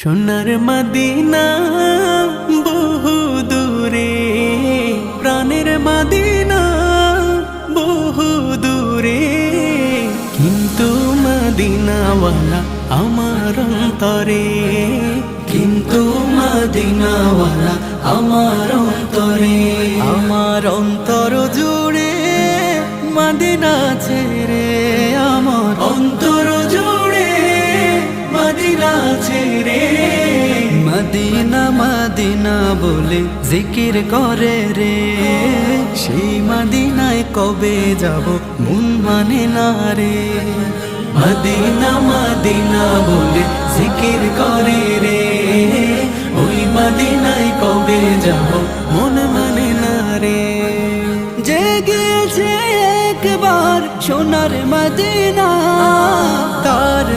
সোনার মদিনা বহু দূরে, প্রাণের মদিনা বহু দূরে, কিন্তু মদিনাওয়ালা আমার অন্তরে, কিন্তু মদিনাওয়ালা আমার অন্তরে, আমার অন্তর জুড়ে মদিনা ছেড়ে, আমার অন্তর জুড়ে মদিনা ছেড়ে। মদিনা মদিনা বলে জিকির করে রে, সেই মদিনায় কবে যাব মন মানে না রে। মদিনা মদিনা বলে জিকির করে রে, ওই মদিনায় কবে যাব মন মানে না রে। যে গিয়েছে একবার সোনার মদিনা, তার